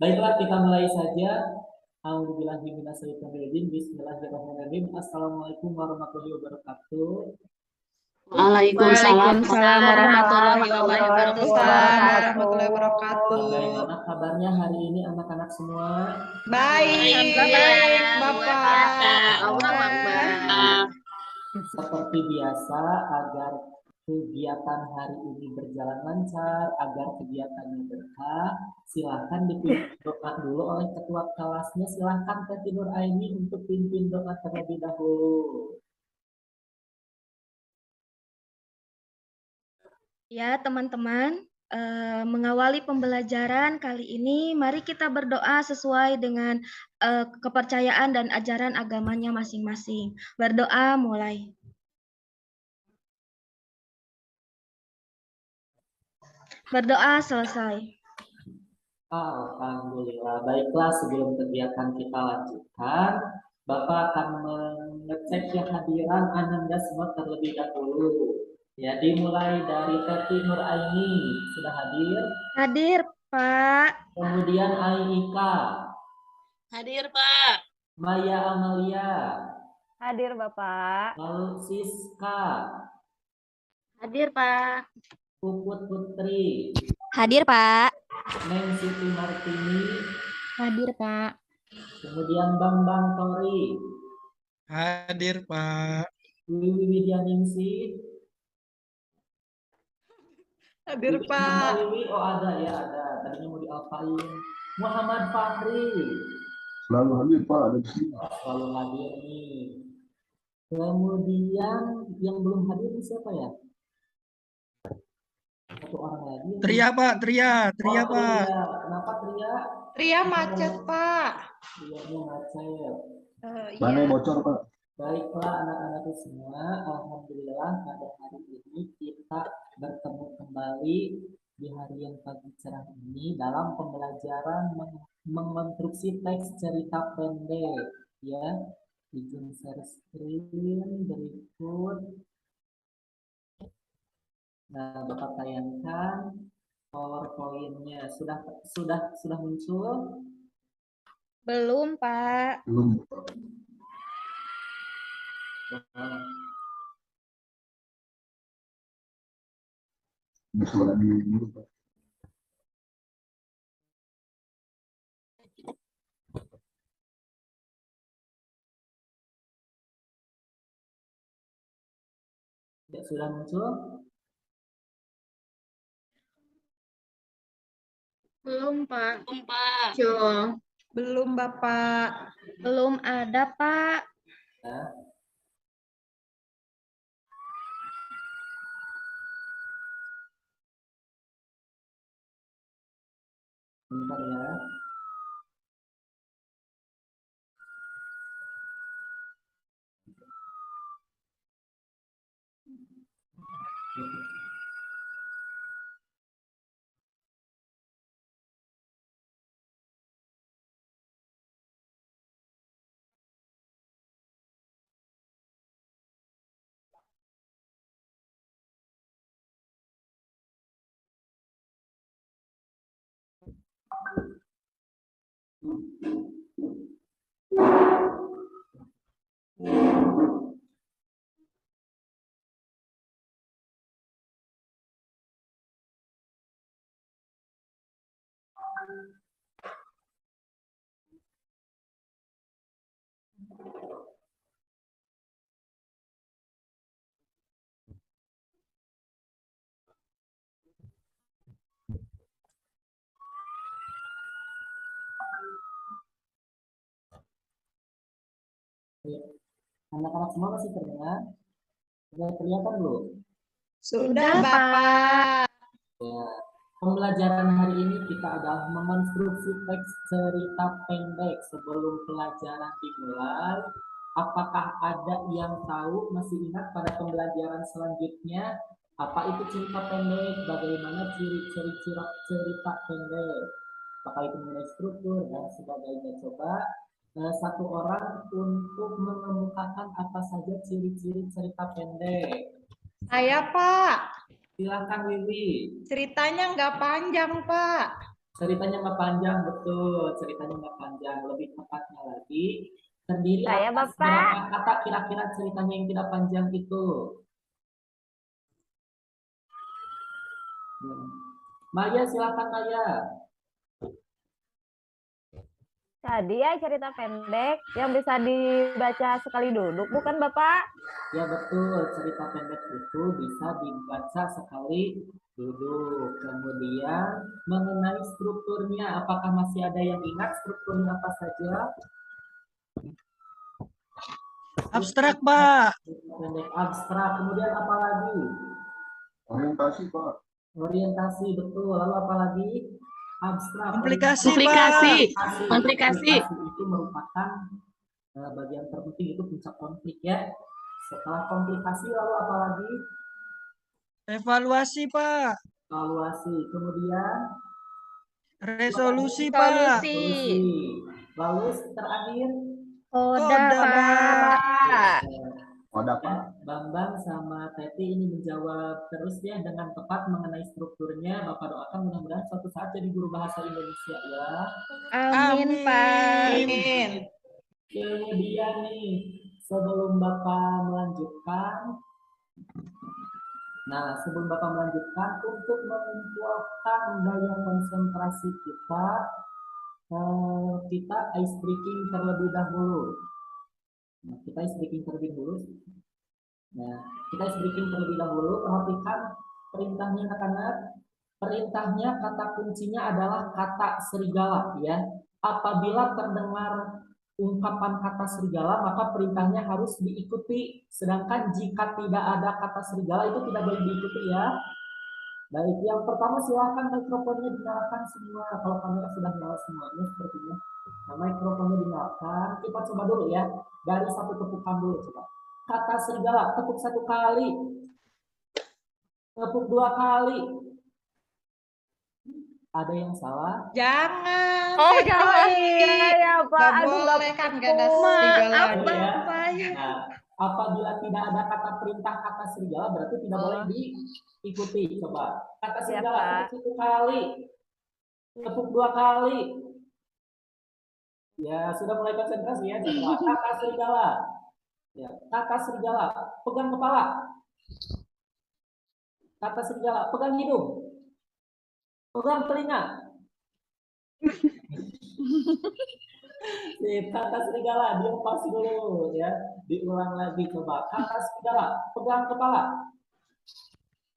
Baiklah, kita mulai saja. Bismillahirrahmanirrahim. Assalamualaikum warahmatullahi wabarakatuh. Waalaikumsalam warahmatullahi wabarakatuh. warahmatullahi wabarakatuh. Bagaimana kabarnya hari ini anak-anak semua? Baik, Bapak. Seperti biasa, agar kegiatan hari ini berjalan lancar, agar kegiatannya berkah, silahkan dipimpin doa dulu oleh ketua kelasnya. Silahkan Teti Nur Aini untuk pimpin doa terlebih dahulu. Ya, teman-teman, mengawali pembelajaran kali ini, mari kita berdoa sesuai dengan kepercayaan dan ajaran agamanya masing-masing. Berdoa mulai. Berdoa selesai. Alhamdulillah. Baiklah, sebelum kegiatan kita lanjutkan, Bapak akan mengecek kehadiran Ananda semua terlebih dahulu. Ya, dimulai dari Teti Nur Aini. Sudah hadir? Hadir, Pak. Kemudian Aika. Hadir, Pak. Maya Amalia. Hadir, Bapak. Lalu Siska. Hadir, Pak. Puput Putri. Hadir, Pak. Neng Siti Martini. Hadir, Pak. Kemudian Bambang Tori. Hadir, Pak. Wiwi Widyaningsih. Hadir, Wiwi, Pak. Wiwi, oh ada ya, ada. Tadinya mau diapain. Muhammad Fahri. Selalu hadir, Pak. Ada di sini. Selalu hadir nih. Kemudian yang belum hadir ini siapa ya? Satu orang lagi. Tria, Pak. Tria, Oh, Pak. Tria. Kenapa Tria? Tria macet, Pak. Trianya macet. Mana Iya. yang bocor, Pak? Baiklah anak-anakku semua, alhamdulillah pada hari ini kita bertemu kembali di hari yang pagi cerah ini dalam pembelajaran mengonstruksi teks cerita pendek, ya. Izin share screen berikut. Nah, Bapak tayangkan PowerPoint-nya. Sudah muncul? Belum, Pak. Belum. Suara dulu, Pak. Ya, sudah muncul? Belum, Pak. Belum, Bapak. Belum ada, Pak. Ya. Bentar ya. Anak-anak semua masih terdengar? Sudah kelihatan belum? Sudah, Bapak. Ya. Pembelajaran hari ini kita adalah mengonstruksi teks cerita pendek. Sebelum pelajaran dimulai, apakah ada yang tahu, masih ingat pada pembelajaran selanjutnya, apa itu cerita pendek, bagaimana ciri-ciri cerita pendek, apakah itu mengenai struktur dan sebagainya. Coba satu orang untuk mengemukakan apa saja ciri-ciri cerita pendek. Saya, Pak. Silakan Wiwi. Ceritanya nggak panjang, Pak. Ceritanya nggak panjang, betul. Ceritanya nggak panjang. Lebih tepatnya lagi, terdiri atas berapa kata kira-kira ceritanya yang tidak panjang itu? Maya, silakan Maya. Tadi ya cerita pendek yang bisa dibaca sekali duduk, bukan Bapak? Ya betul, cerita pendek itu bisa dibaca sekali duduk. Kemudian mengenai strukturnya, apakah masih ada yang ingat strukturnya apa saja? Abstrak, Pak. Pendek abstrak. Kemudian apa lagi? Orientasi, Pak. Orientasi, betul. Lalu apa lagi? Abstrak. Komplikasi, Komplikasi. Pak. Komplikasi. Itu merupakan bagian terpenting, itu puncak konflik ya. Setelah komplikasi lalu apa lagi? Evaluasi, Pak. Evaluasi. Kemudian Resolusi, Pak. Solusi. lalu terakhir Koda, Koda, Pak. Ada, Pak. Bambang sama Teti ini menjawab terus ya dengan tepat mengenai strukturnya. Bapak doakan mudah-mudahan suatu saat jadi guru bahasa Indonesia ya. Amin, Pak. Amin. Kemudian nih, sebelum Bapak melanjutkan, untuk mengumpulkan daya konsentrasi kita, kita ice breaking terlebih dahulu. Nah, kita ice breaking terlebih dahulu. Perhatikan perintahnya anak-anak. Perintahnya kata kuncinya adalah kata serigala ya. Apabila terdengar ungkapan kata serigala maka perintahnya harus diikuti. Sedangkan jika tidak ada kata serigala itu tidak boleh diikuti ya. Baik, yang pertama silahkan mikrofonnya dinyalakan semua. Kalau kamera sudah nyala semuanya sepertinya. Nah, mikrofonnya dinyalakan. Kita coba dulu ya. Dari satu tepukan dulu coba. Kata serigala, tepuk satu kali. Tepuk dua kali. Ada yang salah? Jangan. Oh, Teh jangan. Kai. Ya, Pak. Nggak Aduh, boleh kan gak ada Maaf, serigalanya. Bapak. Nah, apabila tidak ada kata perintah kata serigala berarti tidak boleh diikuti. Coba kata serigala Pak. tepuk satu kali, tepuk dua kali. Ya sudah mulai konsentrasi ya. Coba kata serigala. Ya, kata serigala, pegang kepala. Kata serigala, pegang hidung. Pegang telinga. Kata serigala, dia pas dulu ya. Diulang lagi coba. Kata serigala, pegang kepala.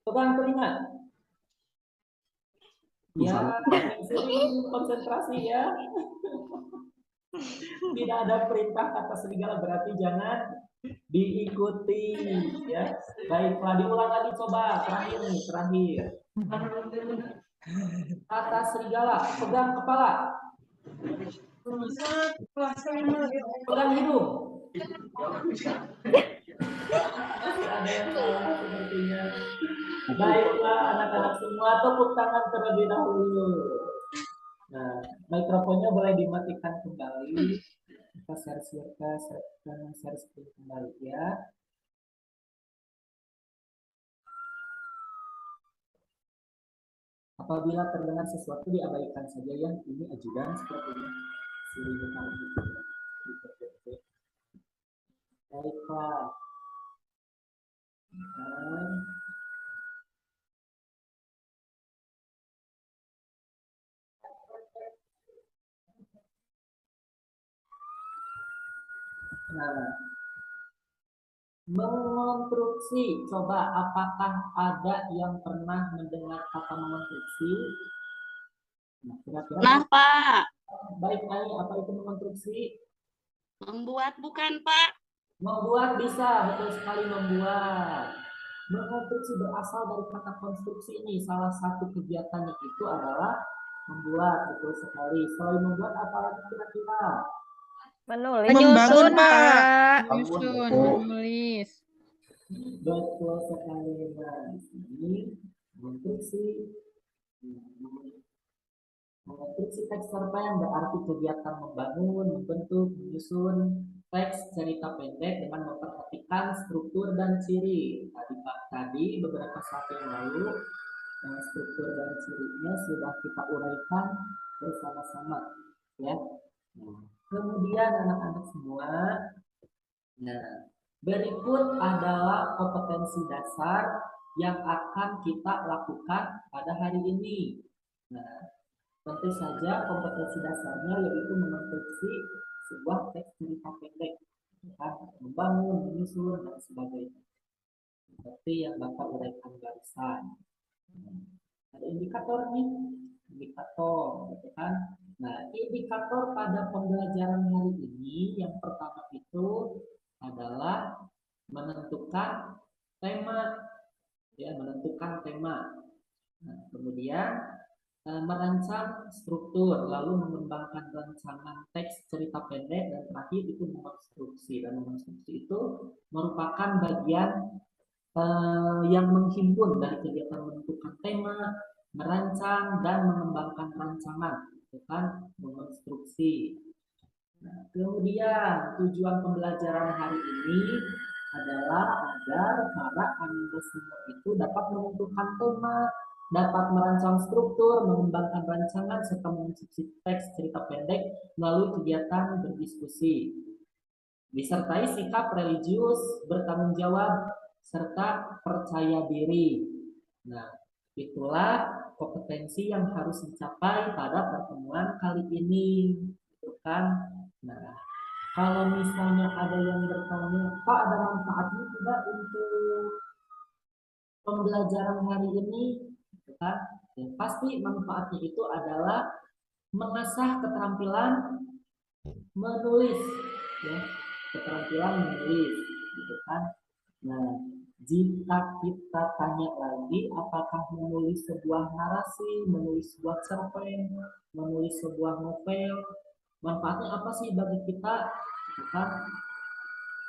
Pegang telinga. Ya, sering konsentrasi ya. Tidak ada perintah kata serigala berarti jangan diikuti ya. Baiklah, diulang lagi coba. Terakhir. Kata serigala, pegang kepala. Pegang hidung. Masih ada yang salah sepertinya. Baiklah anak-anak semua, tepuk tangan terlebih dahulu. Nah, mikrofonnya boleh dimatikan kembali. Kita share screen kembali ya. Apabila terdengar sesuatu diabaikan saja ya. Ini ajudan sepertinya. Baiklah. Nah, mengonstruksi. Coba apakah ada yang pernah mendengar kata mengonstruksi? Nah, kira-kira. Nah, Pak. Baik, Ai, apa itu mengonstruksi? Membuat bukan, Pak? Membuat bisa, betul sekali membuat. Mengonstruksi berasal dari kata konstruksi ini. Salah satu kegiatannya itu adalah membuat, betul sekali. Selain membuat, apa lagi kira-kira? Menulis. Membangun, Pak. Menulis. Betul sekali. Nah, di sini mengonstruksi. Mengonstruksi teks cerpen berarti kegiatan membangun, membentuk, menyusun teks cerita pendek dengan memperhatikan struktur dan ciri. Tadi beberapa saat yang lalu struktur dan cirinya sudah kita uraikan bersama-sama, ya. Nah, kemudian anak-anak semua, nah, berikut adalah kompetensi dasar yang akan kita lakukan pada hari ini. Nah, tentu saja kompetensi dasarnya yaitu mengonstruksi sebuah teks cerita pendek, membangun, menyusun, dan sebagainya. Seperti yang Bapak uraikan barusan. Ada indikator nih, indikator, gitu kan? Nah, indikator pada pembelajaran hari ini yang pertama itu adalah menentukan tema, ya, menentukan tema. Nah, kemudian merancang struktur, lalu mengembangkan rancangan teks cerita pendek, dan terakhir itu mengonstruksi. Dan mengonstruksi itu merupakan bagian yang menghimpun dari kegiatan menentukan tema, merancang, dan mengembangkan rancangan, bukan mengonstruksi. Nah, kemudian tujuan pembelajaran hari ini adalah agar para anggota semua itu dapat menentukan tema, dapat merancang struktur, mengembangkan rancangan, serta mengonstruksi teks cerita pendek melalui kegiatan berdiskusi. Disertai sikap religius, bertanggung jawab, serta percaya diri. Nah, itulah kompetensi yang harus dicapai pada pertemuan kali ini, gitu kan? Nah, kalau misalnya ada yang bertanya, Pak, ada manfaatnya tidak untuk pembelajaran hari ini? Gitu kan? Ya, pasti manfaatnya itu adalah mengasah keterampilan menulis, ya, keterampilan menulis, gitu kan? Nah, jika kita tanya lagi, apakah menulis sebuah narasi, menulis sebuah cerpen, menulis sebuah novel, manfaatnya apa sih bagi kita? Kan?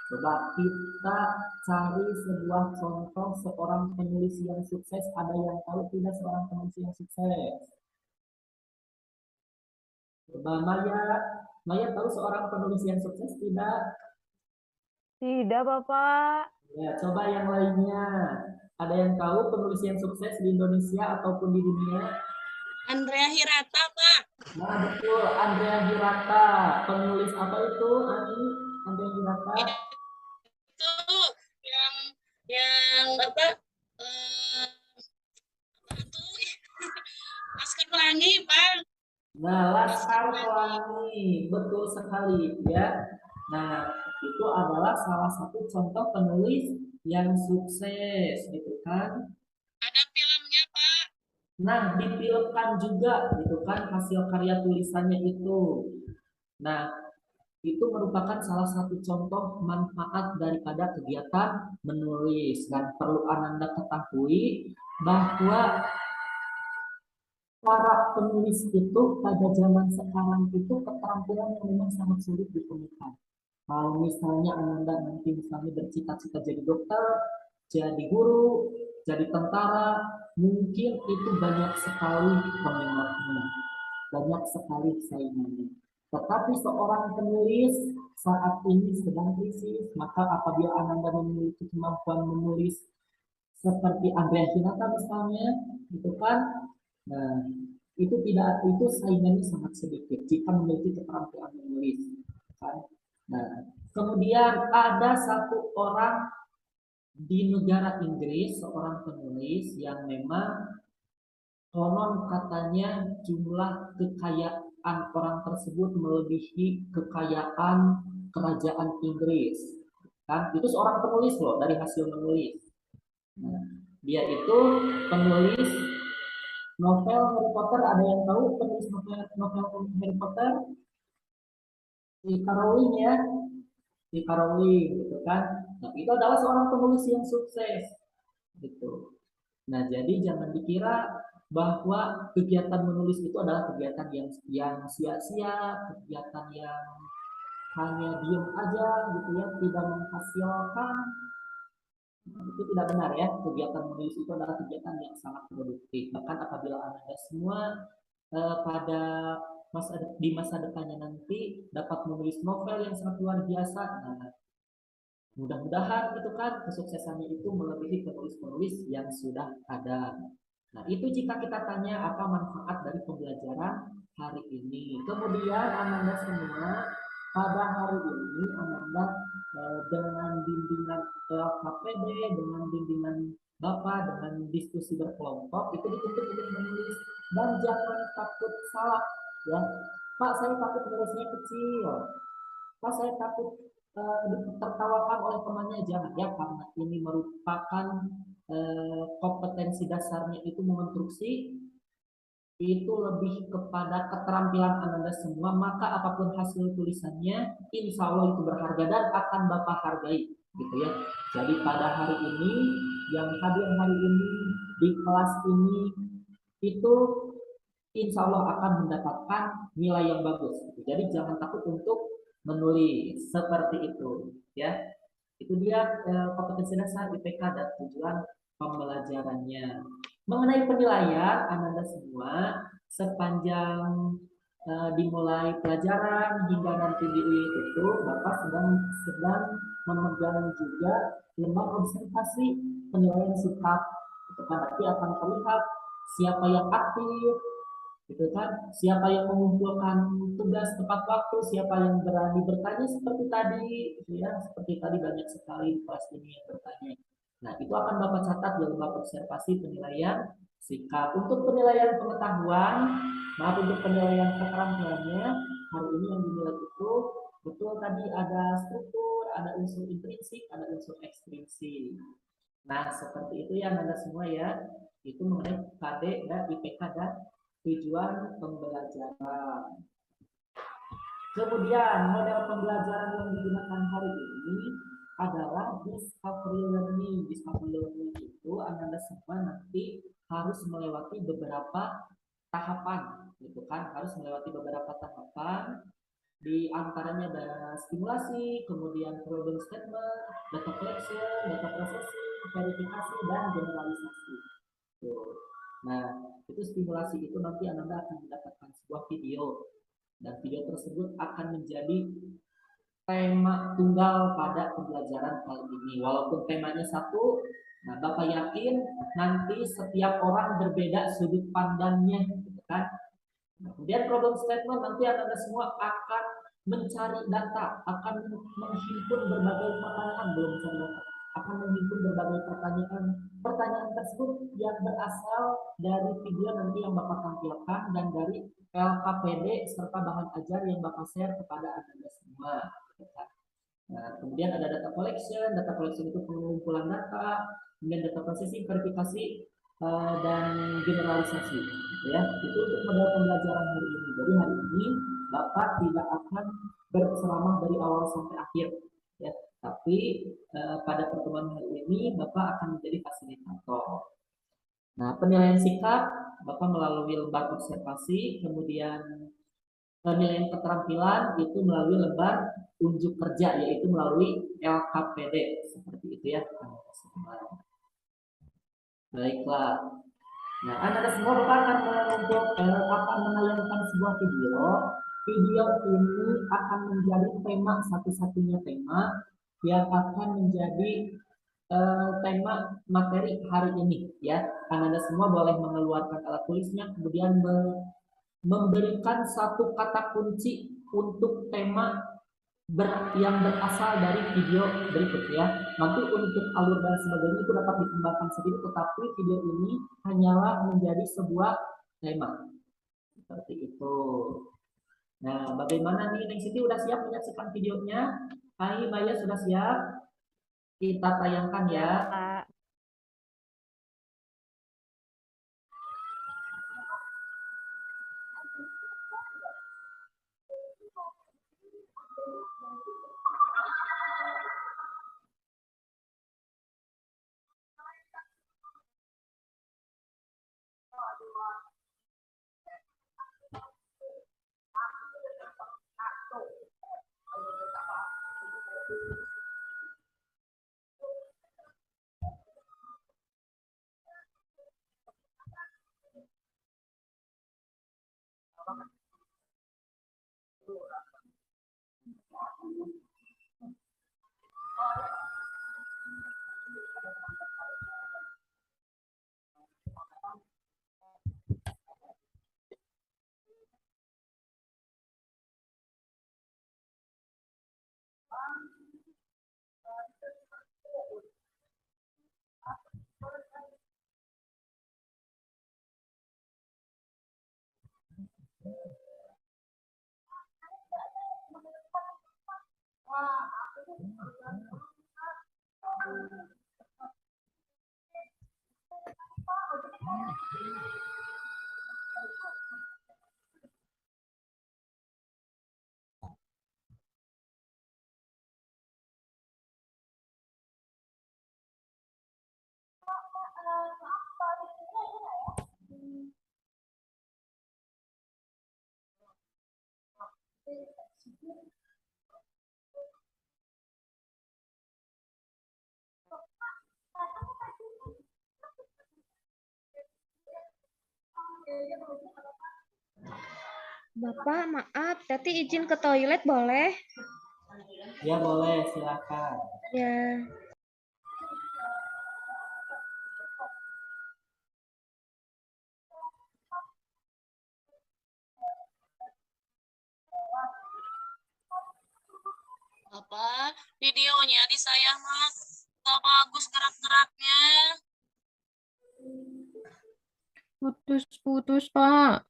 Coba kita cari sebuah contoh seorang penulis yang sukses. Ada yang tahu tidak seorang penulis yang sukses? Coba Maya tahu seorang penulis yang sukses tidak? Tidak, Bapak. Ya, coba yang lainnya. Ada yang tahu penulis yang sukses di Indonesia ataupun di dunia? Andrea Hirata, Pak. Nah, betul, Andrea Hirata. Penulis apa itu, Ani? Andrea Hirata? Itu yang apa? Itu Laskar Pelangi, Pak. Nah, Laskar Pelangi, betul sekali, ya. Nah, itu adalah salah satu contoh penulis yang sukses, gitu kan? Ada filmnya, Pak. Nah, difilmkan juga, gitu kan, hasil karya tulisannya itu. Nah, itu merupakan salah satu contoh manfaat daripada kegiatan menulis. Dan perlu Anda ketahui bahwa para penulis itu pada zaman sekarang itu keterampilan yang memang sangat sulit ditemukan. Kalau misalnya Anda nanti misalnya bercita-cita jadi dokter, jadi guru, jadi tentara, mungkin itu banyak sekali peminatnya, banyak sekali saingannya. Tetapi seorang penulis saat ini sedang krisis, maka apabila Anda memiliki kemampuan menulis seperti Andrea Hirata misalnya, gitu kan, nah itu saingannya sangat sedikit jika memiliki keterampilan menulis, kan? Nah, kemudian ada satu orang di negara Inggris, seorang penulis yang memang konon katanya jumlah kekayaan orang tersebut melebihi kekayaan kerajaan Inggris. Kan? Itu seorang penulis loh, dari hasil menulis. Nah, dia itu penulis novel Harry Potter. Ada yang tahu penulis novel Harry Potter? J.K. Rowling, ya, J.K. Rowling, gitu kan. Nah, itu adalah seorang penulis yang sukses, gitu. Nah, jadi jangan dikira bahwa kegiatan menulis itu adalah kegiatan yang sia-sia, kegiatan yang hanya diem aja, gitu ya, tidak menghasilkan. Itu tidak benar, ya. Kegiatan menulis itu adalah kegiatan yang sangat produktif. Bahkan apabila Anda semua di masa depannya nanti dapat menulis novel yang sangat luar biasa, nah, mudah-mudahan gitu kan kesuksesannya itu melebihi penulis-penulis yang sudah ada, Nah, itu jika kita tanya apa manfaat dari pembelajaran hari ini. Kemudian Ananda semua, pada hari ini Ananda dengan bimbingan KPD, dengan bimbingan Bapak, dengan diskusi berkelompok, itu dituntut untuk menulis. Dan jangan takut salah, ya. Pak, saya takut nulisnya kecil. Pak, saya takut tertawakan oleh temannya. Jangan, ya, karena ini merupakan kompetensi dasarnya itu menginstruksi, itu lebih kepada keterampilan Ananda semua, maka apapun hasil tulisannya, insya Allah itu berharga dan akan Bapak hargai, gitu ya. Jadi pada hari ini, yang hadir hari ini di kelas ini, itu insya Allah akan mendapatkan nilai yang bagus. Gitu. Jadi jangan takut untuk menulis seperti itu, ya. Itu dia kompetensi dasar IPK dan tujuan pembelajarannya. Mengenai penilaian, Ananda semua sepanjang dimulai pelajaran hingga nanti di itu, Bapak sedang memegang juga lembar observasi penilaian sikap. Itu kan nanti akan terlihat siapa yang aktif, gitu kan, siapa yang mengumpulkan tugas tepat waktu, siapa yang berani bertanya seperti tadi, ya, seperti tadi banyak sekali kelas ini yang bertanya. Nah, itu akan Bapak catat di lembar observasi penilaian sikap. Untuk penilaian pengetahuan, maaf, untuk penilaian keterampilannya, hari ini yang dinilai itu betul tadi ada struktur, ada unsur intrinsik, ada unsur ekstrinsik. Nah, seperti itu ya Anda semua ya. Itu mengenai KD dan IPK dan tujuan pembelajaran. Kemudian model pembelajaran yang digunakan hari ini adalah discovery learning. Discovery learning itu Anda semua nanti harus melewati beberapa tahapan, gitu kan? Harus melewati beberapa tahapan. Di antaranya ada stimulasi, kemudian problem statement, data collection, data processing, verifikasi, dan generalisasi. Tuh. Nah, itu stimulasi itu nanti Anda akan mendapatkan sebuah video, dan video tersebut akan menjadi tema tunggal pada pembelajaran kali ini. Walaupun temanya satu, nah Bapak yakin nanti setiap orang berbeda sudut pandangnya, gitu kan? Kemudian problem statement nanti Anda semua akan mencari data, akan menghimpun berbagai pertanyaan, belum mencari data, akan menghimpun berbagai pertanyaan tersebut yang berasal dari video nanti yang Bapak tampilkan dan dari LKPD serta bahan ajar yang Bapak share kepada Anda semua. Nah, kemudian ada data collection itu pengumpulan data, kemudian data processing, verifikasi, dan generalisasi, ya. Itu untuk model pembelajaran hari ini. Jadi hari ini Bapak tidak akan berceramah dari awal sampai akhir, ya. Tapi pada pertemuan hari ini Bapak akan menjadi fasilitator. Nah, penilaian sikap Bapak melalui lembar observasi, kemudian penilaian keterampilan itu melalui lembar unjuk kerja, yaitu melalui LKPD, seperti itu ya. Baiklah. Nah, Anda semua Bapak akan menayangkan sebuah video. Video ini akan menjadi tema, satu-satunya tema yang akan menjadi tema materi hari ini, ya. Anda semua boleh mengeluarkan alat tulisnya, kemudian memberikan satu kata kunci untuk tema yang berasal dari video berikutnya. Nanti untuk alur dan sebagainya itu dapat dikembangkan sendiri, tetapi video ini hanyalah menjadi sebuah tema. Seperti itu. Nah, bagaimana nih, Neng Siti udah siap menyaksikan videonya? Hai, Maya sudah siap? Kita tayangkan ya. Bapak, maaf, Teti izin ke toilet boleh? Ya boleh, silakan. Ya. Bapak, videonya di saya mah nggak bagus gerak-geraknya. Putus-putus, Pak.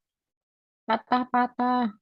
Patah-patah.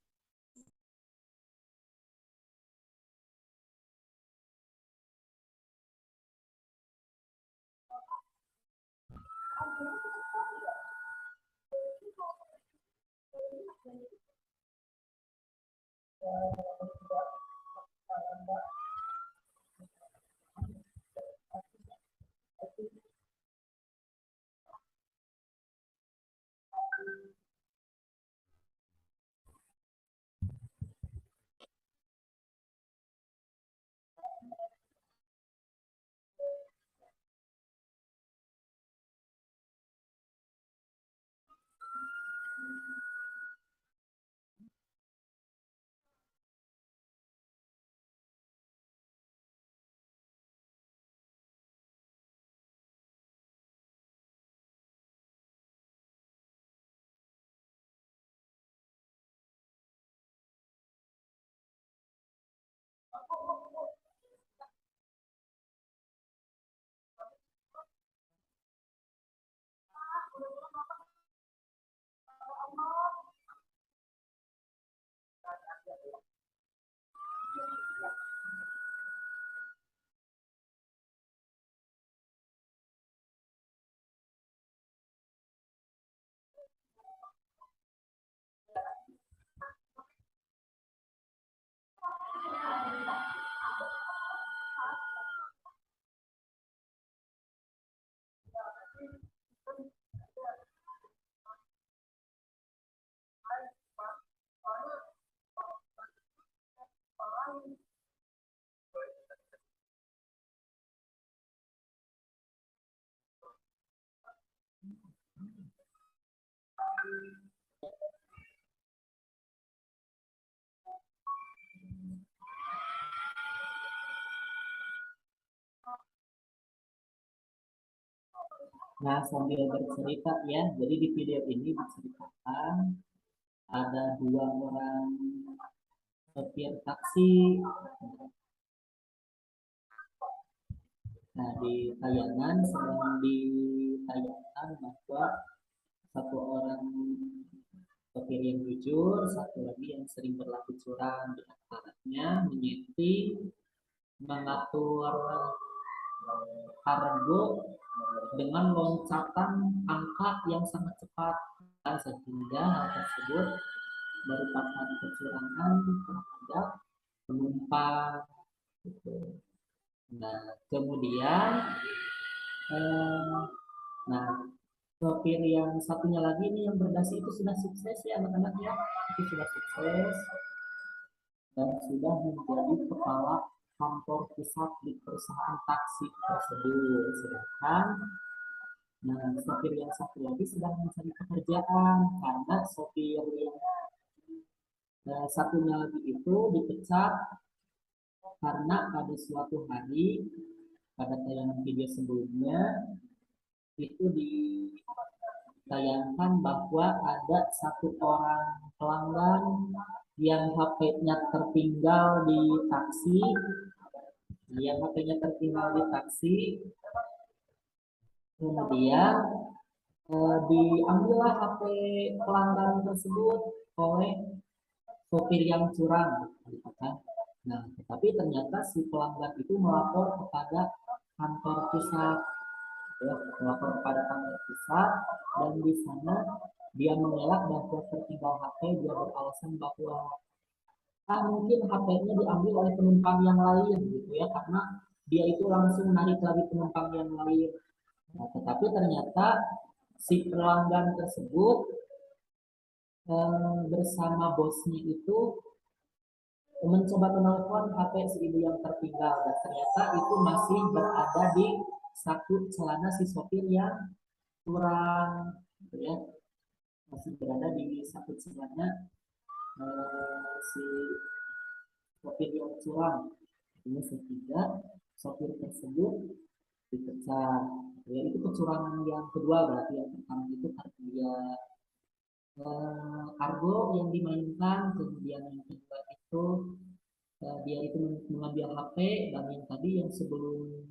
Nah, sambil bercerita ya, jadi di video ini diceritakan ada dua orang sopir taksi. Nah, di tayangan sedang ditayangkan bahwa satu orang sopir yang jujur, satu lagi yang sering berlaku curang, di antaranya menyeting, mengatur kargo dengan loncatan angka yang sangat cepat, dan sehingga hal tersebut merupakan kecurangan terhadap penumpang. Gitu. Nah, kemudian, nah sopir yang satunya lagi ini yang berdasi itu sudah sukses ya anak-anak ya, itu sudah sukses dan sudah menjadi kepala kantor pusat di perusahaan taksi tersebut. Sedangkan nah sopir yang satu lagi sedang mencari pekerjaan karena sopir yang satunya lagi itu dipecat karena pada suatu hari pada tayangan video sebelumnya itu ditayangkan bahwa ada satu orang pelanggan yang HP-nya tertinggal di taksi, kemudian diambillah HP pelanggan tersebut oleh sopir yang curang, Nah, tetapi ternyata si pelanggan itu melapor kepada kantor pusat, ya, melapor kepada kantor pusat, dan di sana dia mengelak bahwa tertinggal HP. Dia beralasan bahwa mungkin HP-nya diambil oleh penumpang yang lain, gitu ya, karena dia itu langsung narik lagi penumpang yang lain. Nah, tetapi ternyata si pelanggan tersebut bersama bosnya itu mencoba menelpon HP si ibu yang tertinggal, dan ternyata itu masih berada di saku celana si sopir yang kurang, gitu ya, masih berada di saku celana si sopir yang curang. Ini sehingga sopir tersebut dipecat. Ya, itu kecurangan yang kedua. Berarti yang pertama itu karena dia argo yang dimainkan, kemudian yang kedua itu dia itu mengambil HP, dan yang tadi yang sebelum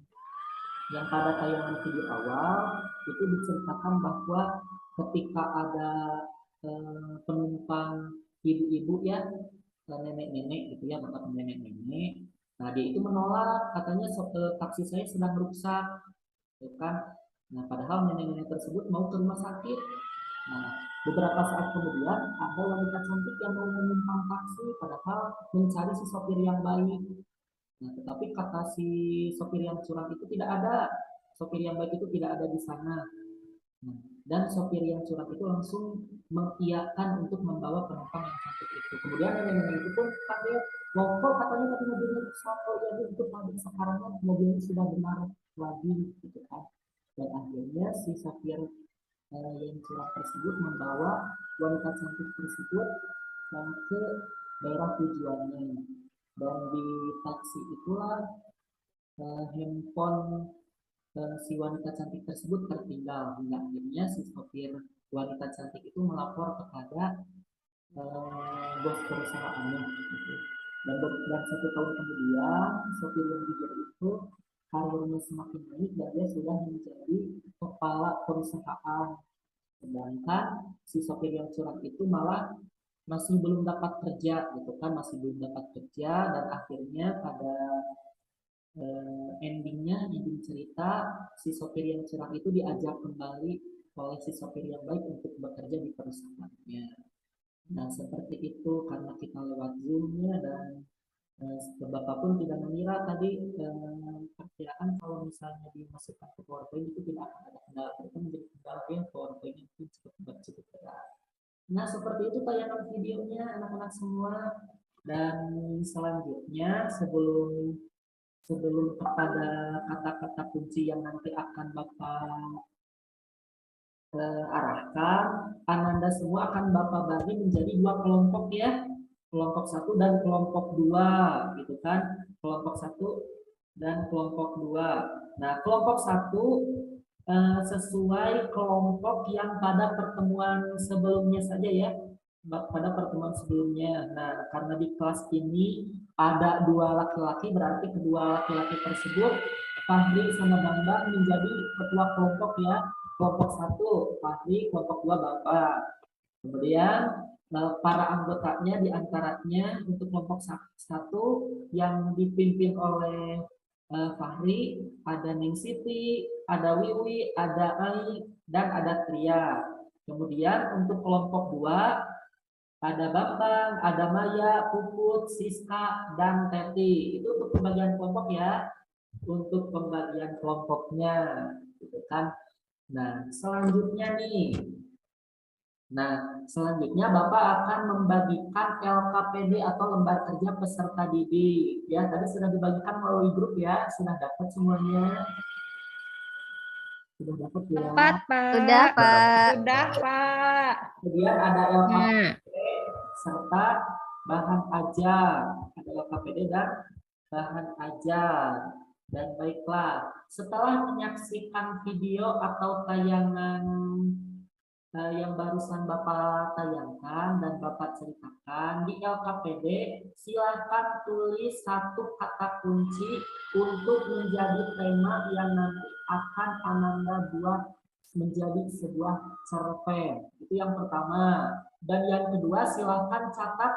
yang pada tayangan video awal itu diceritakan bahwa ketika ada penumpang ibu-ibu ya, nenek-nenek gitu ya, bapak nenek-nenek, nah dia itu menolak, katanya taksi saya sedang rusak, gitu kan. Nah, padahal nenek-nenek tersebut mau ke rumah sakit. Nah, beberapa saat kemudian ada wanita cantik yang mau menumpang taksi, padahal mencari si sopir yang baik. Nah, tetapi kata si sopir yang curang itu tidak ada, sopir yang baik itu tidak ada di sana. Nah, dan sopir yang curang itu langsung mengiyakan untuk membawa penumpang yang cantik itu. Kemudian nenek-nenek itu pun panggil, loh kok katanya tadi mobilnya rusak, jadi untuk sekarang mobilnya sudah benar lagi, gitu kan. Dan akhirnya si sopir yang curang tersebut membawa wanita cantik tersebut ke daerah tujuannya, dan di taksi itulah handphone si wanita cantik tersebut tertinggal, hingga akhirnya si sopir wanita cantik itu melapor kepada bos perusahaannya, gitu. Dan 1 tahun kemudian sopir yang jujur itu karirnya semakin naik dan dia sudah menjadi kepala perusahaan, sedangkan si sopir yang curang itu malah masih belum dapat kerja, gitu kan, masih belum dapat kerja. Dan akhirnya pada ending cerita, si sopir yang curang itu diajak kembali oleh si sopir yang baik untuk bekerja di perusahaannya. Nah, seperti itu karena kita lewat Zoom-nya, dan Bapak pun tidak mengira tadi perkiraan kalau misalnya dimasukkan ke PowerPoint itu tidak akan ada kendala, itu menjadi kendala yang PowerPoint itu cukup berat. Nah, seperti itu tayangan videonya anak-anak semua. Dan selanjutnya sebelum kepada kata-kata kunci yang nanti akan Bapak arahkan, Ananda semua akan Bapak bagi menjadi 2 kelompok ya. Kelompok 1 dan kelompok 2, gitu kan. Kelompok 1 dan kelompok 2. Nah, kelompok 1 sesuai kelompok yang pada pertemuan sebelumnya saja ya. Pada pertemuan sebelumnya. Nah, karena di kelas ini ada 2 laki-laki, berarti kedua laki-laki tersebut Fahri sama Bambang menjadi ketua kelompok ya. Kelompok 1 Fahri, kelompok 2 Bapak. Kemudian para anggotanya diantaranya untuk kelompok 1 yang dipimpin oleh Fahri, ada Ning Siti, ada Wiwi, ada Ai, dan ada Tria. Kemudian untuk kelompok 2 ada Bambang, ada Maya, Puput, Siska, dan Teti. Itu untuk pembagian kelompok ya. Untuk pembagian kelompoknya, gitu kan. Nah, selanjutnya nih. Nah, selanjutnya Bapak akan membagikan LKPD atau lembar kerja peserta didik. Ya, tadi sudah dibagikan melalui grup ya. Sudah dapat semuanya? Sudah dapat ya? Dapat, Pak. Sudah, Pak. Sudah, Pak. Kemudian ada LKPD Nah, serta bahan ajar, ada LKPD dan bahan ajar. Dan baiklah, setelah menyaksikan video atau tayangan yang barusan Bapak tayangkan dan Bapak ceritakan di LKPD, silakan tulis 1 kata kunci untuk menjadi tema yang nanti akan Ananda buat menjadi sebuah cerpen. Itu yang pertama. Dan yang kedua, silakan catat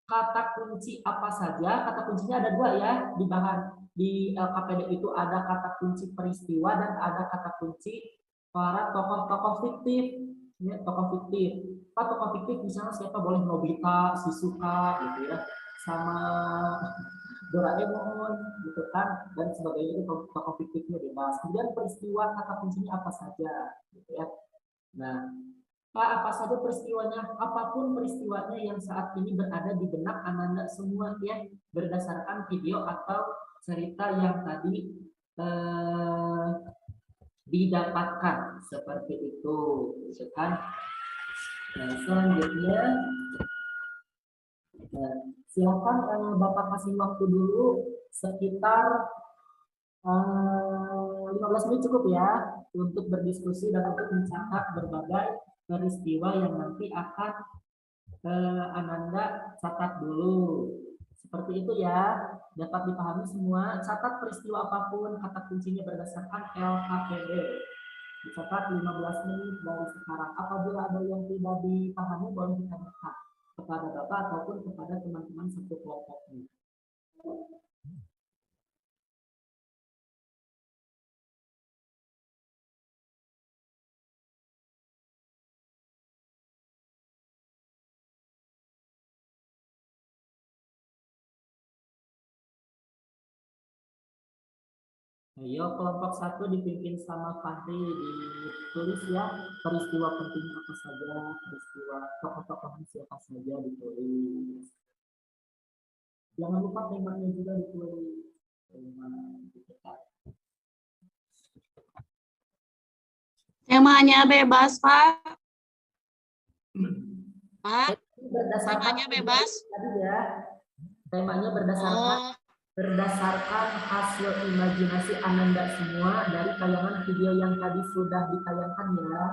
kata kunci apa saja. Kata kuncinya ada dua ya di bahan di LKPD itu, ada kata kunci peristiwa dan ada kata kunci para tokoh-tokoh fiktif. Ya, tokoh fiktif. Tokoh fiktif misalnya siapa, boleh Nobita, Shizuka gitu ya, sama Doraemon gitu kan, dan sebagainya, itu tokoh fiktifnya bebas. Kemudian peristiwa, kata kuncinya apa saja gitu ya. Nah, apa saja peristiwanya, apapun peristiwanya yang saat ini berada di benak Ananda semua ya, berdasarkan video atau cerita yang tadi didapatkan seperti itu, gitu kan. Nah, selanjutnya silakan Bapak kasih waktu dulu sekitar 15 menit cukup ya untuk berdiskusi dan untuk mencatat berbagai peristiwa yang nanti akan Ananda catat dulu. Seperti itu ya, dapat dipahami semua. Catat peristiwa apapun, kata kuncinya berdasarkan LKPD. Dicatat 15 menit dari sekarang. Apabila ada yang tidak dipahami, boleh ditanyakan kepada Bapak ataupun kepada teman-teman satu kelompoknya. Ayo kelompok 1 dipimpin sama Fahri, ditulis ya peristiwa penting apa saja, peristiwa tokoh-tokoh siapa saja ditulis. Jangan lupa temanya juga ditulis. Temanya bebas, Pak. Pak, Berdasarkan temanya bebas. tadi ya. Temanya berdasarkan hasil imajinasi Ananda semua dari tayangan video yang tadi sudah ditayangkan ya.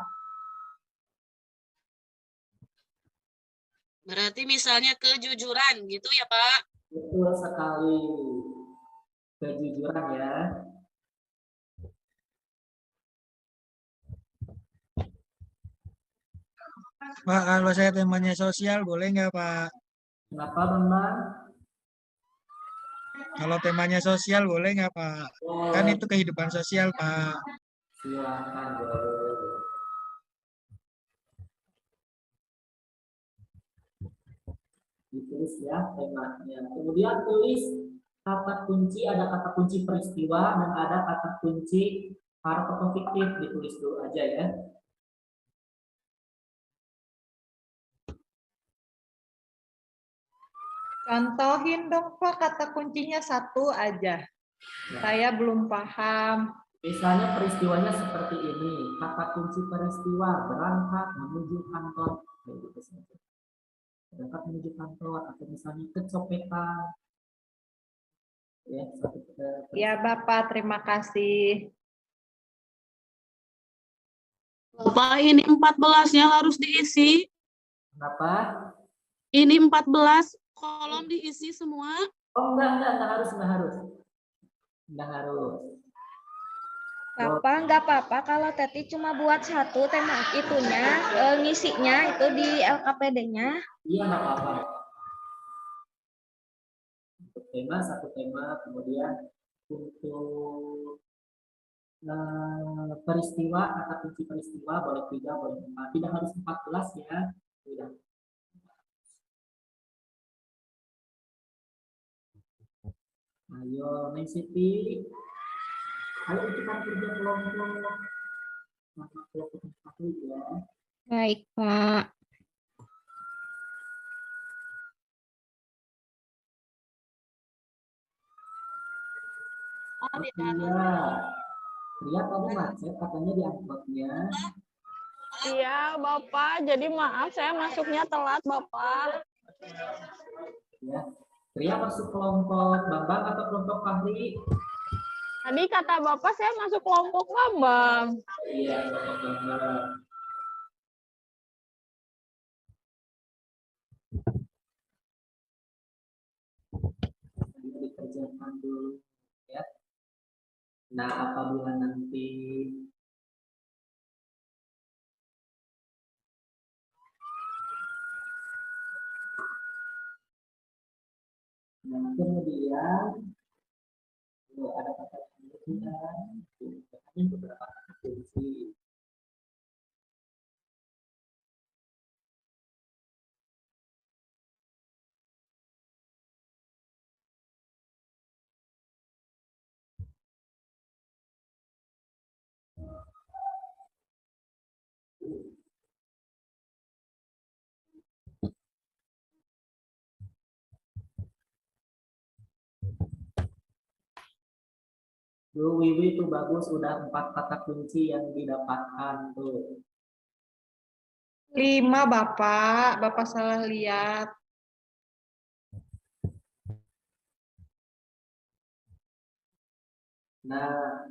Berarti misalnya kejujuran gitu ya, Pak? Betul sekali. Kejujuran ya. Pak, kalau saya temanya sosial, boleh nggak Pak? Kenapa Bambang? Kalau temanya sosial, boleh nggak Pak? Kan Oh, itu kehidupan sosial, Pak. silakan boleh. Ditulis ya temanya. Kemudian tulis kata kunci, ada kata kunci peristiwa dan ada kata kunci para tokoh fiktif, ditulis dulu aja ya. Contohin dong Pak, kata kuncinya satu aja. Saya belum paham. Misalnya peristiwanya seperti ini, kata kunci peristiwa berangkat menuju kantor, kayak gitu saja. Berangkat menuju kantor, atau misalnya kecopetan, ya satu Ya Bapak, terima kasih. Bapak, ini 14-nya harus diisi. Kenapa? Ini 14 kolom diisi semua. Oh enggak harus, enggak harus. Bapak, nggak apa-apa kalau Teti cuma buat satu tema itunya, ngisinya itu di LKPD-nya. Iya enggak apa-apa. Untuk tema satu tema, kemudian untuk peristiwa, kata kunci peristiwa boleh 3, boleh 4, tidak harus 14 ya. Tidak. Ayo, Neng Siti. Ayo kita kerja kelompok. Maka kelompok satu ya. Baik, Pak. Oh, di Iya. atas. Lihat tadi macet katanya di angkotnya. Iya, Bapak. Jadi maaf saya masuknya telat, Bapak. Ya. Ria masuk kelompok Bambang atau kelompok Fahri? Tadi kata Bapak saya masuk kelompok Bambang. Iya, kelompok Bambang. Ini dikerjakan dulu ya. Nah, apabila nanti kemudian ada kata kemudian ini beberapa kata kunci. Tuh, Wiwi tuh bagus, udah 4 kata kunci yang didapatkan tuh. 5 Bapak, Bapak salah lihat. Nah,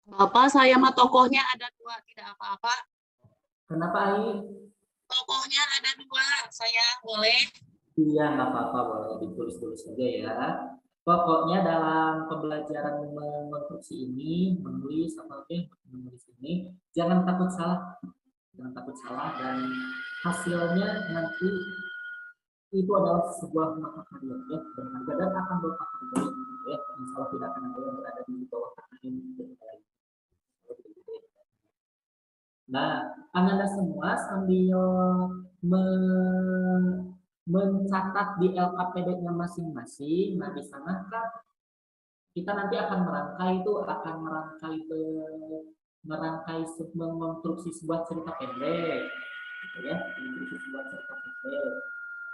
Bapak, saya mah tokohnya ada 2, tidak apa-apa. kenapa Ai? Tokohnya ada 2, saya boleh. Iya, nggak apa-apa, boleh ditulis-tulis saja ya. Pokoknya dalam pembelajaran mengonstruksi ini, menulis menulis ini, jangan takut salah, dan hasilnya nanti itu adalah sebuah mata karya ya, berharga dan akan berpakai ya. Insya Allah tidak akan ada yang berada di bawah kata ini. Nah, Anda semua sambil mencatat di LKPD-nya masing-masing. Nah, di sana kan kita nanti akan merangkai mengonstruksi sebuah cerita pendek, gitu ya, mengonstruksi sebuah cerita pendek.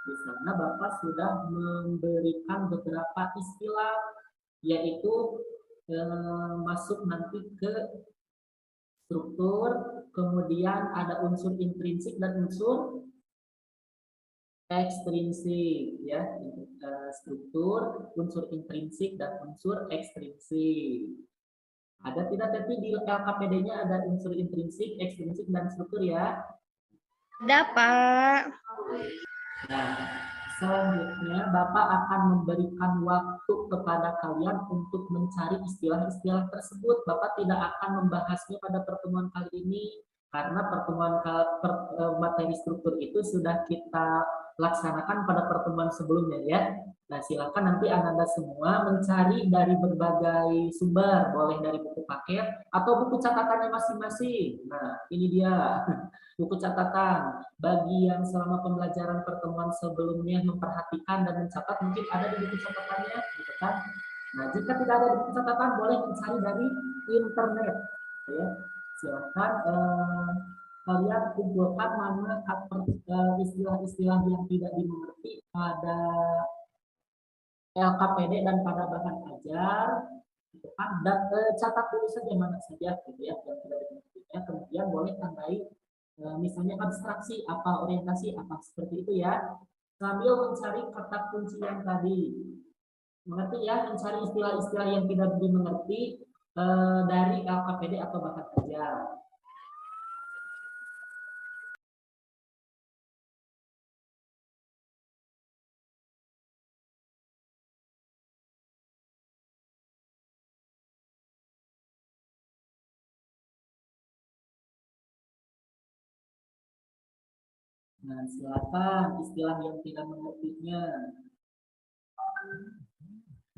Di sana Bapak sudah memberikan beberapa istilah, yaitu masuk nanti ke struktur, kemudian ada unsur intrinsik dan unsur ekstrinsik ya, struktur, unsur intrinsik dan unsur ekstrinsik. Ada tidak Teti di LKPD-nya ada unsur intrinsik, ekstrinsik dan struktur ya? Ada, Pak. Nah, selanjutnya Bapak akan memberikan waktu kepada kalian untuk mencari istilah-istilah tersebut. Bapak tidak akan membahasnya pada pertemuan kali ini karena materi struktur itu sudah kita laksanakan pada pertemuan sebelumnya ya. Nah, silakan nanti Anda semua mencari dari berbagai sumber, boleh dari buku paket atau buku catatannya masing-masing. Nah, ini dia buku catatan. Bagi yang selama pembelajaran pertemuan sebelumnya memperhatikan dan mencatat, mungkin ada di buku catatannya, gitu kan? Nah, jika tidak ada di buku catatan, boleh mencari dari internet. Ya. Silakan kalian kumpulkan mana istilah-istilah yang tidak dimengerti pada LKPD dan pada bahan ajar, gitu kan? Dan catat dulu saja mana saja, gitu ya, yang tidak dimengerti. Ya. Kemudian boleh tandai misalnya abstraksi apa, orientasi apa, seperti itu ya, sambil mencari kata kunci yang tadi. Mengerti ya, mencari istilah-istilah yang tidak dimengerti dari LKPD atau bahan ajar. Nah, silakan istilah yang tidak mengertinya.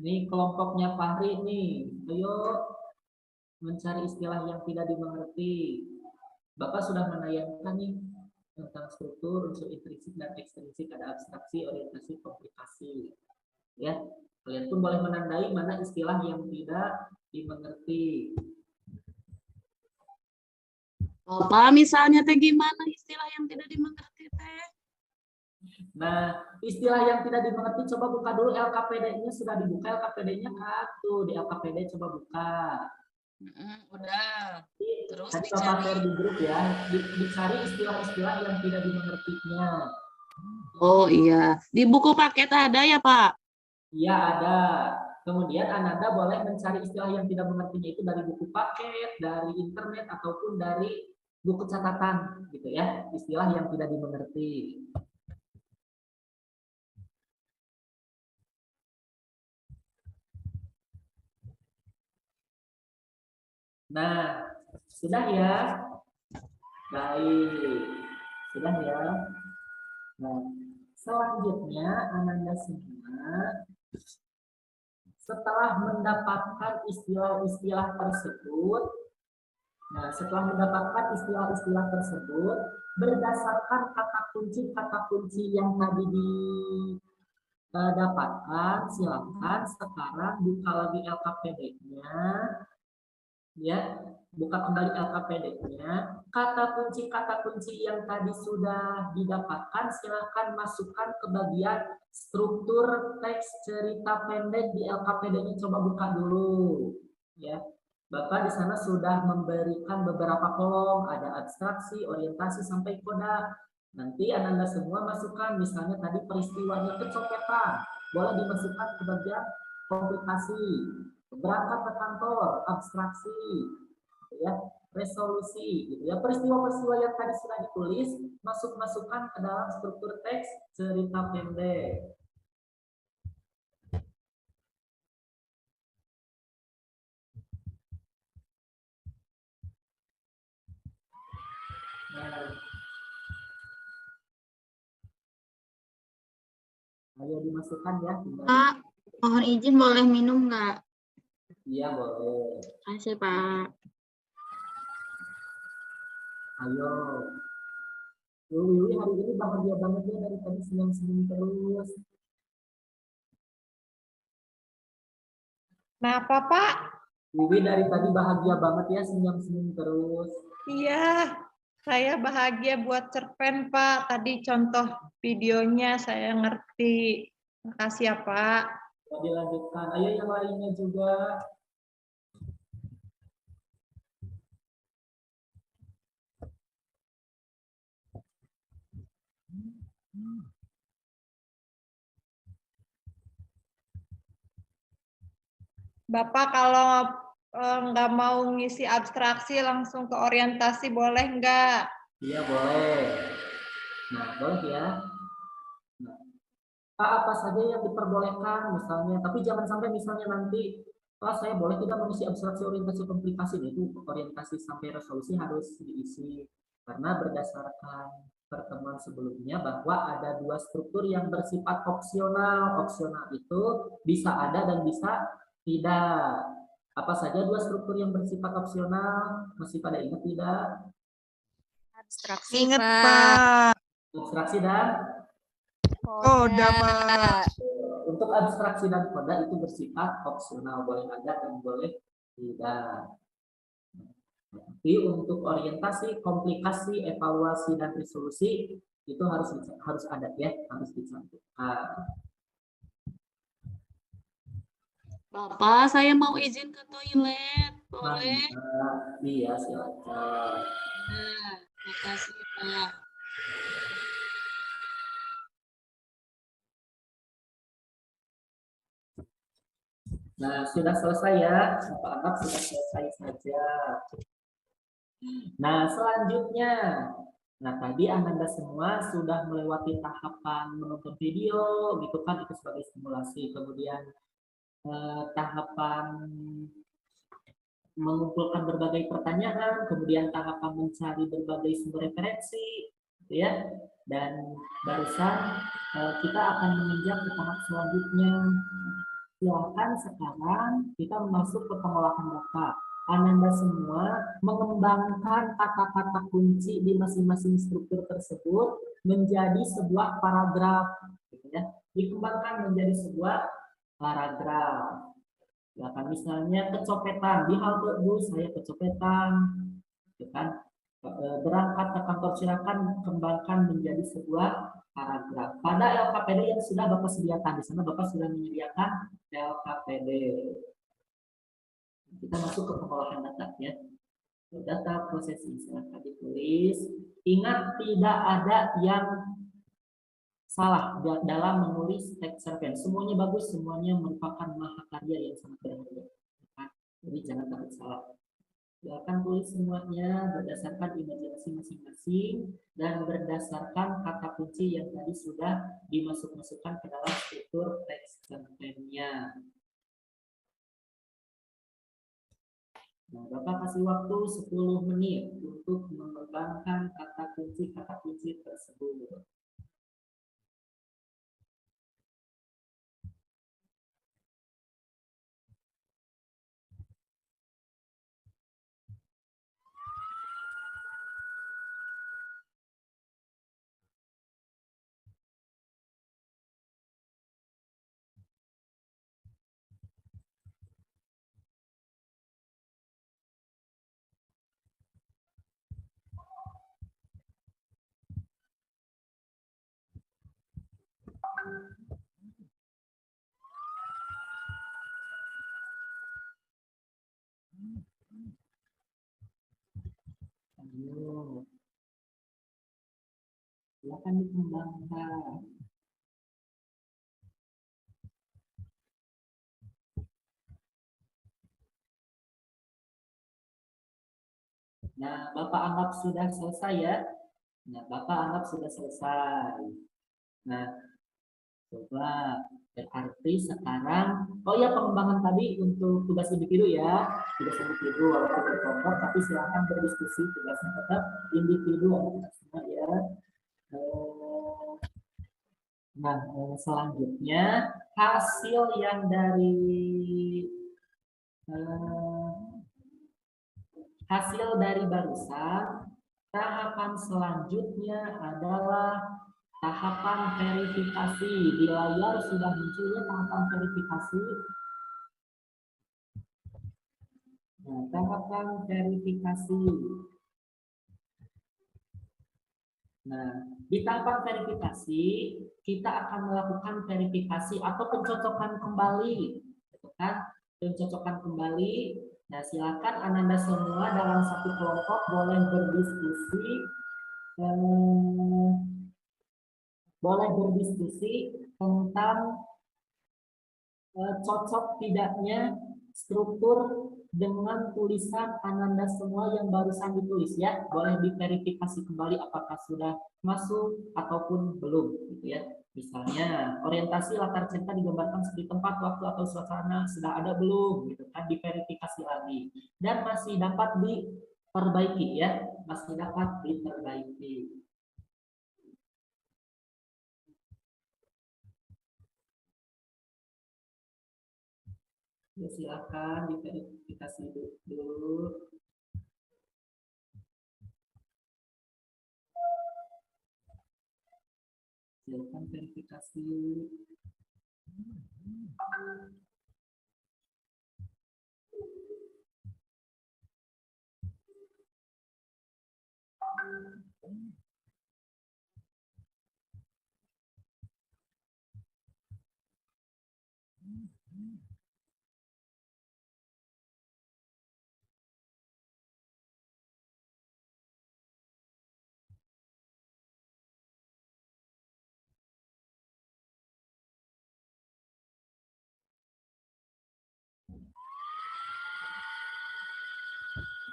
Nih kelompoknya Fahri nih, ayo mencari istilah yang tidak dimengerti. Bapak sudah menayangkan nih tentang struktur, unsur intrinsik dan ekstrinsik, ada abstraksi, orientasi, komplikasi. Ya, kalian pun boleh menandai mana istilah yang tidak dimengerti. Bapak, misalnya teh gimana istilah yang tidak dimengerti teh? Nah, istilah yang tidak dimengerti coba buka dulu LKPD-nya, sudah dibuka LKPD-nya kan? Tuh di LKPD coba buka. Udah. Terus Tadi dicari. Bapak share di grup ya, dicari istilah-istilah yang tidak dimengertinya. Oh iya, di buku paket ada ya Pak? Iya ada. Kemudian Ananda boleh mencari istilah yang tidak mengertinya itu dari buku paket, dari internet ataupun dari buku catatan, gitu ya. Istilah yang tidak dimengerti. Nah, sudah ya. Baik. Sudah ya. Nah, Selanjutnya, Ananda semua setelah mendapatkan istilah-istilah tersebut, nah setelah mendapatkan istilah-istilah tersebut, berdasarkan kata kunci yang tadi didapatkan, silakan sekarang buka lagi LKPD-nya, ya, buka kembali LKPD-nya. Kata kunci yang tadi sudah didapatkan, silakan masukkan ke bagian struktur teks cerita pendek di LKPD-nya. Coba buka dulu, ya. Bapak di sana sudah memberikan beberapa kolom, ada abstraksi, orientasi, sampai koda. Nanti Ananda semua masukkan, misalnya tadi peristiwanya kecopetan, boleh dimasukkan ke bagian komplikasi, berangkat ke kantor, abstraksi, ya, resolusi, gitu ya. Peristiwa-peristiwa yang tadi sudah ditulis, masukkan ke dalam struktur teks cerita pendek. Ayo dimasukkan ya. Pak, mohon izin boleh minum nggak? Iya boleh. Terima kasih, Pak. Ayo. Wiwi hari ini bahagia banget ya, dari tadi senyum-senyum terus. Kenapa, Pak? Wiwi dari tadi bahagia banget ya, senyum-senyum terus. Iya, saya bahagia buat cerpen, Pak. Tadi contoh videonya saya ngerti. Makasih ya, Pak. Mau dilanjutkan. Ayo yang lainnya juga. Bapak kalau nggak mau ngisi abstraksi langsung ke orientasi boleh nggak? Iya boleh. Nah boleh ya. Nah, apa saja yang diperbolehkan misalnya, tapi jangan sampai misalnya nanti kelas saya boleh tidak mengisi abstraksi, orientasi, komplikasi, itu orientasi sampai resolusi harus diisi, karena berdasarkan pertemuan sebelumnya bahwa ada dua struktur yang bersifat opsional. Opsional itu bisa ada dan bisa tidak. Apa saja dua struktur yang bersifat opsional? Masih pada ingat tidak? Abstraksi, Ingat, Pak. Pak. Abstraksi dan Koda, Pak. untuk abstraksi dan koda itu bersifat opsional, boleh ada dan boleh tidak. Tapi untuk orientasi, komplikasi, evaluasi, dan resolusi itu harus ada ya, harus dicantumkan. Bapak, saya mau izin ke toilet. Boleh? Iya, silakan. Nah, makasih, Pak. Nah, sudah selesai ya. Bapak anggap sudah selesai saja. Nah, selanjutnya. Nah, tadi Ananda semua sudah melewati tahapan menonton video, gitu kan, itu sebagai simulasi. Kemudian tahapan mengumpulkan berbagai pertanyaan, kemudian tahapan mencari berbagai sumber referensi, gitu ya. Dan barusan kita akan menginjak ke tahap selanjutnya. Silakan sekarang kita masuk ke pengolahan data. Ananda semua mengembangkan kata-kata kunci di masing-masing struktur tersebut menjadi sebuah paragraf, gitu ya. Dikembangkan menjadi sebuah paragraf. Ya kan, misalnya kecopetan, di halte bus saya kecopetan, gitu kan. Berangkat ke kantor, silakan kembangkan menjadi sebuah paragraf pada LKPD yang sudah Bapak sediakan. Di sana Bapak sudah menyediakan LKPD. Kita masuk ke pengolahan data ya. Data processing, silakan ditulis. Ingat, tidak ada yang salah dalam menulis teks cerpen. Semuanya bagus, semuanya merupakan mahakarya yang sangat berharga. Jadi jangan takut salah. Silakan tulis semuanya berdasarkan imajinasi masing-masing dan berdasarkan kata kunci yang tadi sudah dimasukkan ke dalam struktur teks cerpennya. Nah, Bapak kasih waktu 10 menit untuk mengembangkan kata kunci tersebut. akan dikembangkan. Nah, Bapak anggap sudah selesai ya. Nah, Bapak anggap sudah selesai. Nah, coba berarti sekarang, oh ya pengembangan tadi untuk tugas individu ya, tugas individu walaupun berkelompok, tapi silakan berdiskusi, tugasnya tetap individu anak-anak semua ya. Nah, selanjutnya hasil yang dari hasil dari barusan, tahapan selanjutnya adalah tahapan verifikasi. Di layar sudah muncul ya tahapan verifikasi. Nah, tahapan verifikasi. Nah, di tahapan verifikasi kita akan melakukan verifikasi atau pencocokan kembali, gitu kan? Pencocokan kembali. Nah, silakan Ananda semua dalam satu kelompok boleh berdiskusi, tentang cocok tidaknya struktur dengan tulisan Ananda semua yang barusan ditulis ya. Boleh diverifikasi kembali apakah sudah masuk ataupun belum gitu ya. Misalnya orientasi latar cerita digambarkan seperti tempat, waktu atau suasana sudah ada belum gitu kan, diverifikasi lagi dan masih dapat diperbaiki ya, masih dapat diperbaiki. Ya, silakan diverifikasi dulu. Silakan verifikasi.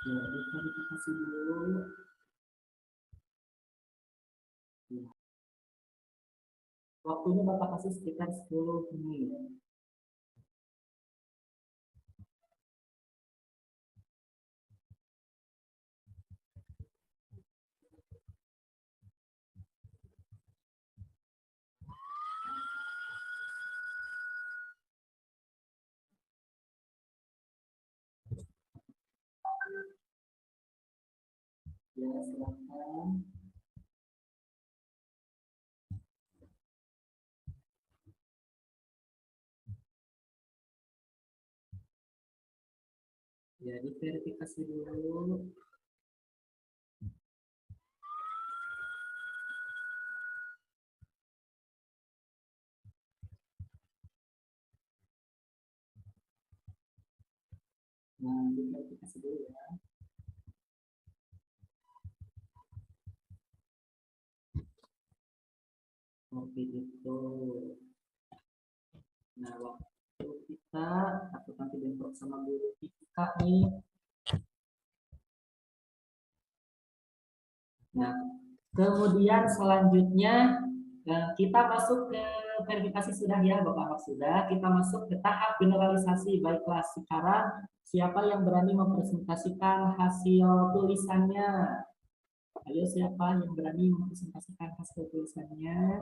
Ya, diverifikasi dulu. Waktunya Bapak kasih sekitar 10 menit. Ya, silakan. Ya, diverifikasi dulu. Nah, diverifikasi dulu ya. Oke, itu. Nah, waktu kita atau nanti bentrok sama guru kita nih. Nah, kemudian selanjutnya kita masuk ke verifikasi sudah ya, Bapak sudah. Kita masuk ke tahap generalisasi. Baiklah, sekarang siapa yang berani mempresentasikan hasil tulisannya? Ayo, siapa yang berani mempresentasikan hasil tulisannya?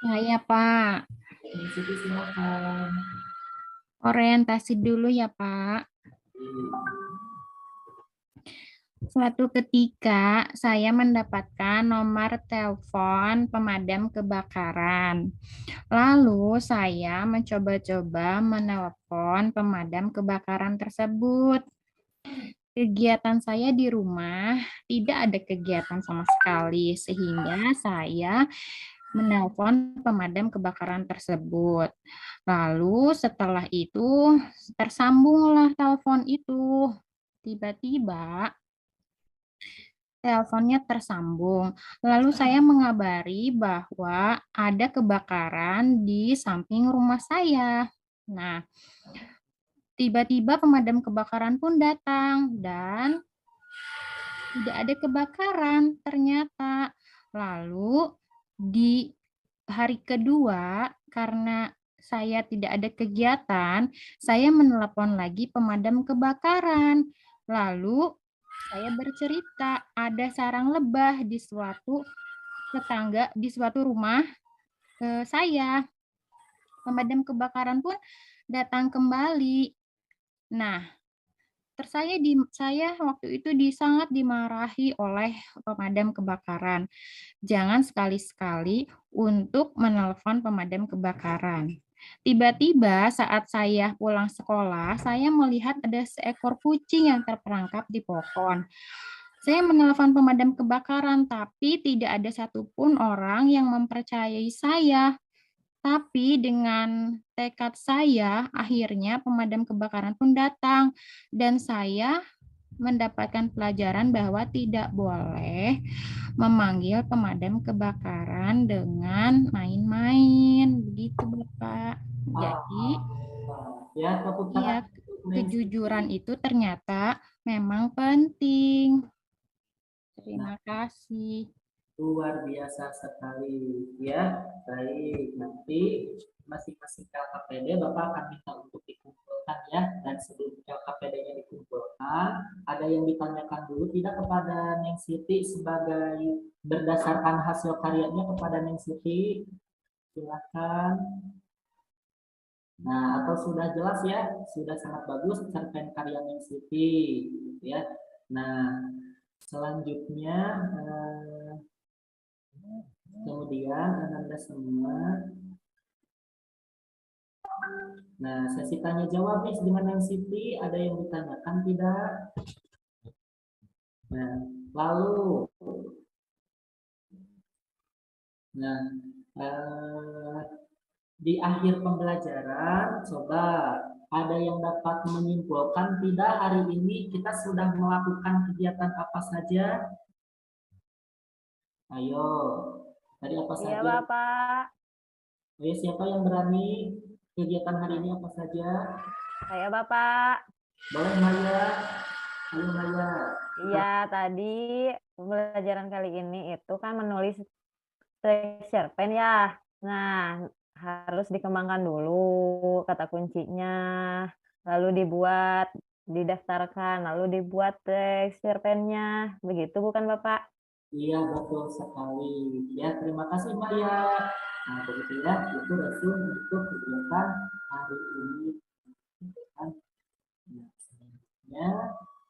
Ya, Pak. Siti, silakan. Orientasi dulu ya, Pak. Suatu ketika saya mendapatkan nomor telepon pemadam kebakaran. Lalu saya mencoba-coba menelpon pemadam kebakaran tersebut. Kegiatan saya di rumah tidak ada kegiatan sama sekali, sehingga saya menelpon pemadam kebakaran tersebut. Lalu setelah itu tersambunglah telepon itu. Tiba-tiba teleponnya tersambung. Lalu saya mengabari bahwa ada kebakaran di samping rumah saya. Nah, tiba-tiba pemadam kebakaran pun datang dan tidak ada kebakaran ternyata. Lalu di hari kedua, karena saya tidak ada kegiatan, saya menelepon lagi pemadam kebakaran. Lalu saya bercerita ada sarang lebah di suatu tetangga, di suatu rumah saya. Pemadam kebakaran pun datang kembali. Nah, saya waktu itu sangat dimarahi oleh pemadam kebakaran. Jangan sekali-sekali untuk menelpon pemadam kebakaran. Tiba-tiba saat saya pulang sekolah, saya melihat ada seekor kucing yang terperangkap di pohon. Saya menelpon pemadam kebakaran, tapi tidak ada satupun orang yang mempercayai saya. Tapi dengan tekad saya, akhirnya pemadam kebakaran pun datang dan saya mendapatkan pelajaran bahwa tidak boleh memanggil pemadam kebakaran dengan main-main. Begitu, Bapak. Jadi, Ya, tepuk tangan. kejujuran itu ternyata memang penting. Terima kasih. Luar biasa sekali ya. Baik, nanti masing-masing LKPD Bapak akan minta untuk dikumpulkan ya. Dan sebelum LKPD-nya dikumpulkan, ada yang ditanyakan dulu tidak kepada Neng Siti sebagai berdasarkan hasil karyanya kepada Neng Siti? Silakan. Nah, atau sudah jelas ya? Sudah sangat bagus cerpen karya Neng Siti ya. Nah, selanjutnya kemudian Anda semua. Nah, sesi tanya jawab nih dengan Neng Siti, ada yang ditanyakan tidak? Nah, lalu di akhir pembelajaran coba ada yang dapat menyimpulkan tidak hari ini kita sudah melakukan kegiatan apa saja? Ayo, tadi apa saja? Iya, Bapak. Ayo, siapa yang berani? Kegiatan hari ini apa saja? Saya, Bapak. Boleh, Maya? Ayo, Maya. Iya, tadi pembelajaran kali ini itu kan menulis teks cerpen ya. Nah, harus dikembangkan dulu kata kuncinya, lalu dibuat, didaftarkan, lalu dibuat teks cerpennya. Begitu bukan, Bapak? Iya, betul sekali. Ya, terima kasih, Maya. Nah, begitu ya, itu resume untuk kegiatan hari ini. Nah, selanjutnya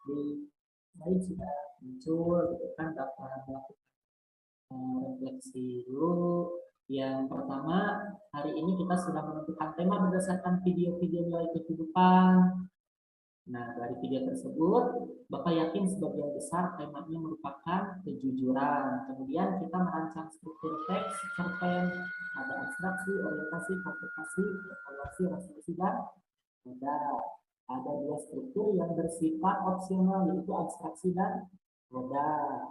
di slide sudah muncul, gitu kan, dapat melakukan refleksi dulu. Yang pertama, hari ini kita sudah menentukan tema berdasarkan video-video nilai kehidupan. Nah, dari video tersebut, Bapak yakin sebagian besar temanya merupakan kejujuran. Kemudian kita merancang struktur teks, cerpen, ada abstraksi, orientasi, komplikasi, evaluasi, resolusi, dan ada dua struktur yang bersifat opsional, yaitu abstraksi dan moda.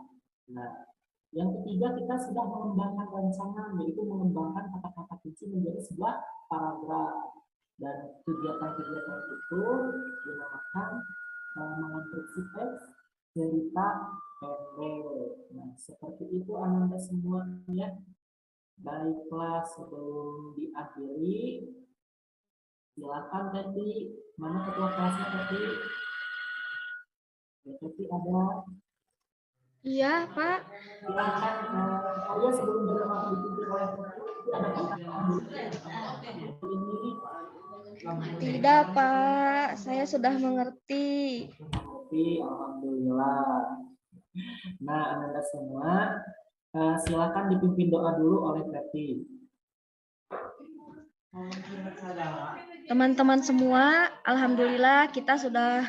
Nah, yang ketiga kita sudah mengembangkan rancangan, yaitu mengembangkan kata-kata kunci menjadi sebuah paragraf. Dan kegiatan-kegiatan itu dinamakan mengonstruksi teks cerita pendek. Nah, seperti itu Ananda semua ya. Baiklah, sebelum diakhiri, silakan Teti. Mana ketua kelasnya Teti? Ya, Teti ada. Iya, Pak. Silakan. Saya sebelum dipimpin oleh ada ini. Tidak, Pak. Saya sudah mengerti. Alhamdulillah. Nah, Anda semua silakan dipimpin doa dulu oleh Teti. Teman-teman semua, alhamdulillah kita sudah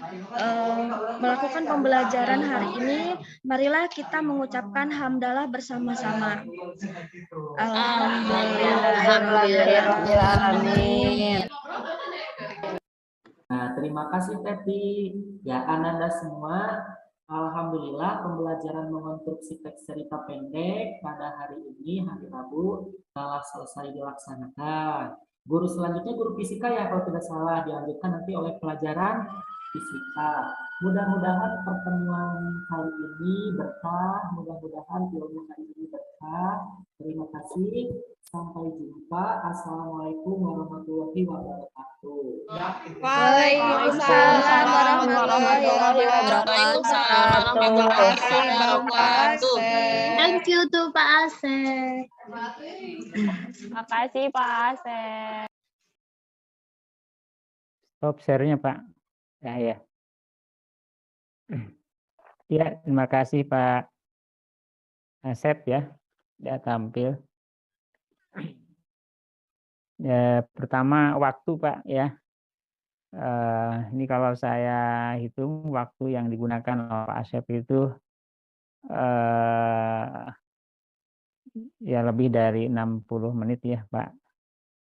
melakukan pembelajaran hari ini. Marilah kita mengucapkan hamdalah bersama-sama. Alhamdulillah. Nah, terima kasih Teti. Ya, Ananda semua Alhamdulillah pembelajaran mengonstruksi teks cerita pendek pada hari ini, hari Rabu, telah selesai dilaksanakan. Guru selanjutnya guru fisika ya kalau tidak salah, dilanjutkan nanti oleh pelajaran fisika. Mudah-mudahan pertemuan kali ini berkah, mudah-mudahan ilmu kali ini berkah. Terima kasih, sampai jumpa. Assalamualaikum warahmatullahi wabarakatuh. Waalaikumsalam warahmatullahi wabarakatuh. Thank you to Pak Asep. Makasih Pak Asep. Stop share-nya Pak. Ya. Ya, terima kasih Pak Asep ya, sudah tampil. Ya, pertama waktu Pak ya. Ini kalau saya hitung waktu yang digunakan oleh Pak Asep itu ya lebih dari 60 menit ya Pak.